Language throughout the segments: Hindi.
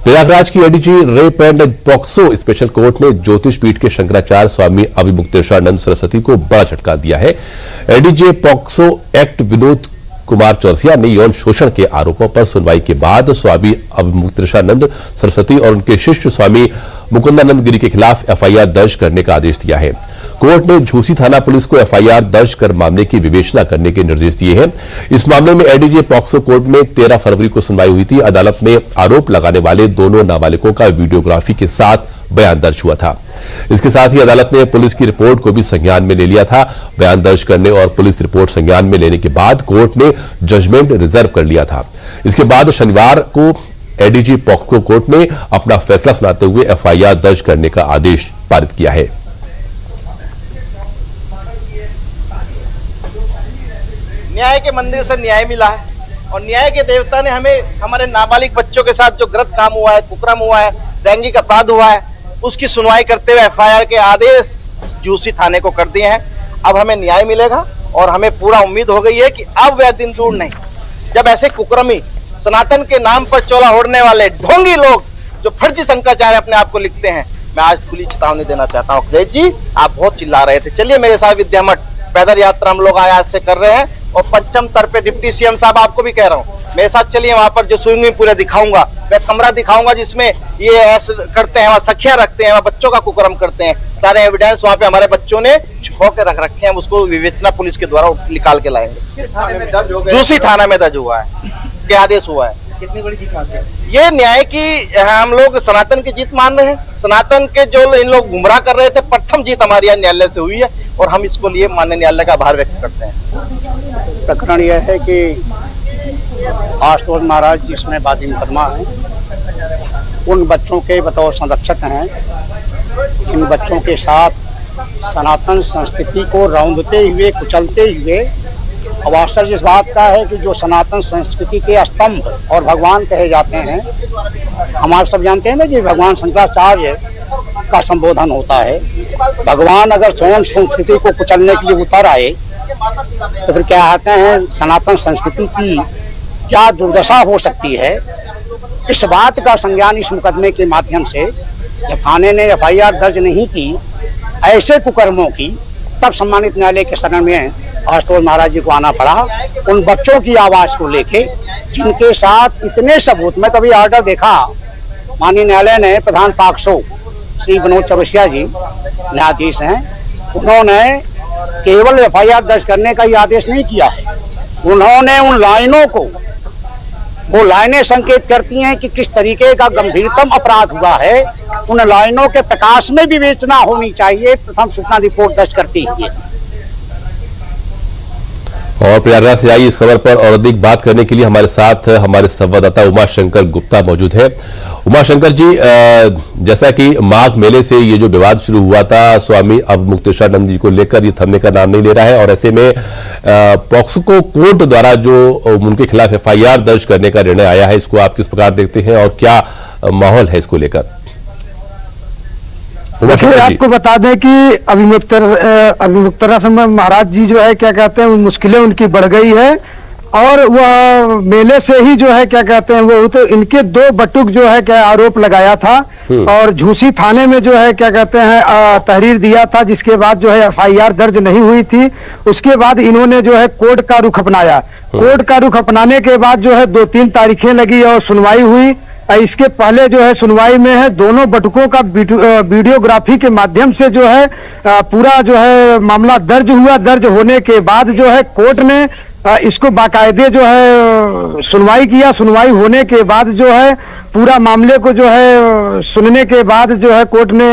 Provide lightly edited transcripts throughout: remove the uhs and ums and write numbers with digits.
प्रयागराज की ADG rape and POCSO special court ने ज्योतिष पीठ के शंकराचार्य स्वामी अविमुक्तेश्वरानंद सरस्वती को बड़ा झटका दिया है। ADG POCSO act Vinod Kumar Chaurasia ने यौन शोषण के आरोपों पर सुनवाई के बाद स्वामी अविमुक्तेश्वरानंद सरस्वती और उनके शिष्य स्वामी मुकुंदानंद गिरी के खिलाफ एफआईआर दर्ज करने का आदेश दिया है। कोर्ट ने झूसी थाना पुलिस को एफआईआर दर्ज कर मामले की विवेचना करने के निर्देश दिए हैं। इस मामले में एडीजी पॉक्सो कोर्ट में 13 फरवरी को सुनवाई हुई थी। अदालत में आरोप लगाने वाले दोनों नाबालिगों का वीडियोग्राफी के साथ बयान दर्ज हुआ था। इसके साथ ही अदालत ने पुलिस की रिपोर्ट को भी संज्ञान में ले लिया था। बयान दर्ज करने और पुलिस रिपोर्ट संज्ञान में लेने के बाद कोर्ट ने जजमेंट रिजर्व कर लिया था। इसके बाद शनिवार को एडीजी पॉक्सो कोर्ट ने अपना फैसला सुनाते हुए एफआईआर दर्ज करने का आदेश पारित किया है। न्याय के मंदिर से न्याय मिला है और न्याय के देवता ने हमें हमारे नाबालिग बच्चों के साथ जो गलत काम हुआ है, कुकर्म हुआ है, लैंगिक अपराध हुआ है, उसकी सुनवाई करते हुए एफआईआर के आदेश झूसी थाने को कर दिए हैं। अब हमें न्याय मिलेगा और हमें पूरा उम्मीद हो गई है कि अब वह दिन दूर नहीं जब ऐसे कुकर्मी सनातन के नाम पर चोला ओढ़ने वाले ढोंगी लोग जो फर्जी शंकराचार्य अपने आप को लिखते हैं, मैं आज खुली चेतावनी देना चाहता हूँ। अखिलेश जी, आप बहुत चिल्ला रहे थे, चलिए मेरे साथ विद्यामठ पैदल यात्रा हम लोग आज से कर रहे हैं और पंचम तर पे डिप्टी सीएम साहब आपको भी कह रहा हूँ, मेरे साथ चलिए। वहां पर जो स्विमिंग पूल दिखाऊंगा, मैं कमरा दिखाऊंगा जिसमें ये ऐसे करते हैं, वहाँ सखियां रखते हैं, वहाँ बच्चों का कुकर्म करते हैं। सारे एविडेंस वहाँ पे हमारे बच्चों ने छुपा के रख रखे हैं, उसको विवेचना पुलिस के द्वारा निकाल के लाएंगे। दूसरी थाना में दर्ज हुआ है, के आदेश हुआ है। कितनी बड़ी जीत हासिल है? ये न्याय की हम लोग सनातन की जीत मान रहे हैं। सनातन के जो इन लोग गुमराह कर रहे थे, प्रथम जीत हमारी यहाँ न्यायालय से हुई है और हम इसको लिए माननीय न्यायालय का आभार व्यक्त करते हैं। प्रकरण यह है कि आशुतोष महाराज जिसमें वादी मुकदमा है, उन बच्चों के बतौर संरक्षक हैं। इन बच्चों के साथ सनातन संस्कृति को रौंदते हुए, कुचलते हुए, अब आश्चर्य इस बात का है कि जो सनातन संस्कृति के स्तंभ और भगवान कहे जाते हैं, हमारे सब जानते हैं ना कि भगवान शंकराचार्य का संबोधन होता है। भगवान अगर स्वयं संस्कृति को कुचलने के लिए उतर आए तो फिर क्या कहते हैं, सनातन संस्कृति की क्या दुर्दशा हो सकती है। इस बात का संज्ञान इस मुकदमे के माध्यम से जब थाने ने एफआईआर दर्ज नहीं की ऐसे कुकर्मों की, तब सम्मानित न्यायालय के शरण में आशुतोष महाराज जी को आना पड़ा उन बच्चों की आवाज को लेके जिनके साथ इतने सबूत। मैं कभी ऑर्डर देखा, माननीय न्यायालय ने प्रधान पॉक्सो श्री विनोद चौरसिया जी न्यायाधीश हैं, उन्होंने केवल एफआईआर दर्ज करने का ही आदेश नहीं किया है, उन्होंने उन लाइनों को, वो लाइनें संकेत करती हैं कि किस तरीके का गंभीरतम अपराध हुआ है, उन लाइनों के प्रकाश में विवेचना होनी चाहिए प्रथम सूचना रिपोर्ट दर्ज करती है। और प्रयागराज से आई इस खबर पर और अधिक बात करने के लिए हमारे साथ हमारे संवाददाता उमाशंकर गुप्ता मौजूद है। उमाशंकर जी, जैसा कि माघ मेले से ये जो विवाद शुरू हुआ था स्वामी अविमुक्तेश्वरानंद जी को लेकर, ये थमने का नाम नहीं ले रहा है और ऐसे में पॉक्सो कोर्ट द्वारा जो उनके खिलाफ एफआईआर दर्ज करने का निर्णय आया है, इसको आप किस प्रकार देखते हैं और क्या माहौल है इसको लेकर? देखिए, आपको बता दें कि अविमुक्तेश्वरानंद महाराज जी जो है क्या कहते हैं, मुश्किलें उनकी बढ़ गई है और वह मेले से ही जो है क्या कहते हैं, वो तो इनके 2 बटुक जो है क्या आरोप लगाया था और झूसी थाने में जो है क्या कहते हैं तहरीर दिया था, जिसके बाद जो है एफआईआर दर्ज नहीं हुई थी। उसके बाद इन्होंने जो है कोर्ट का रुख अपनाया। कोर्ट का रुख अपनाने के बाद जो है 2-3 तारीखें लगी और सुनवाई हुई। इसके पहले जो है सुनवाई में है दोनों बटुकों का वीडियोग्राफी के माध्यम से जो है पूरा जो है मामला दर्ज हुआ। दर्ज होने के बाद जो है कोर्ट ने इसको बाकायदे जो है सुनवाई किया। सुनवाई होने के बाद जो है पूरा मामले को जो है सुनने के बाद जो है कोर्ट ने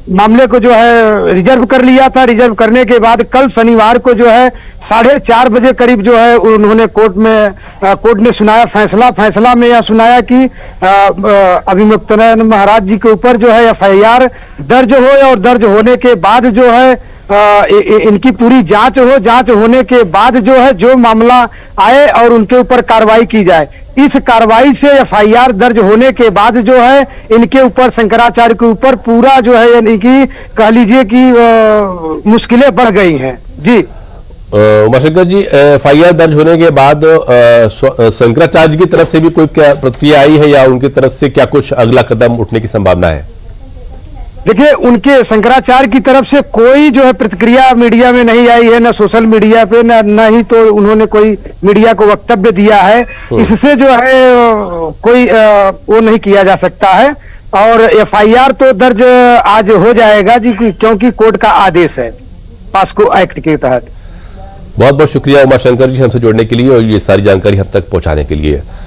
मामले को जो है रिजर्व कर लिया था। रिजर्व करने के बाद कल शनिवार को जो है 4:30 बजे करीब जो है उन्होंने कोर्ट ने सुनाया फैसला। फैसला में यह सुनाया कि अविमुक्तेश्वरानंद महाराज जी के ऊपर जो है एफआईआर दर्ज हो और दर्ज होने के बाद जो है इनकी पूरी जांच हो। जांच होने के बाद जो है जो मामला आए और उनके ऊपर कार्रवाई की जाए। इस कार्रवाई से एफआईआर दर्ज होने के बाद जो है इनके ऊपर, शंकराचार्य के ऊपर पूरा जो है यानी कि कह लीजिए कि मुश्किलें बढ़ गई हैं। जी उमाशंकर जी, FIR दर्ज होने के बाद शंकराचार्य की तरफ से भी कोई क्या प्रतिक्रिया आई है या उनकी तरफ से क्या कुछ अगला कदम उठने की संभावना है? देखिए, उनके शंकराचार्य की तरफ से कोई जो है प्रतिक्रिया मीडिया में नहीं आई है, न सोशल मीडिया पे, न ही तो उन्होंने कोई मीडिया को वक्तव्य दिया है। इससे जो है कोई वो नहीं किया जा सकता है। और FIR तो दर्ज आज हो जाएगा जी, क्योंकि कोर्ट का आदेश है पास्को एक्ट के तहत। बहुत बहुत शुक्रिया उमाशंकर जी हमसे जुड़ने के लिए और ये सारी जानकारी हम तक पहुंचाने के लिए।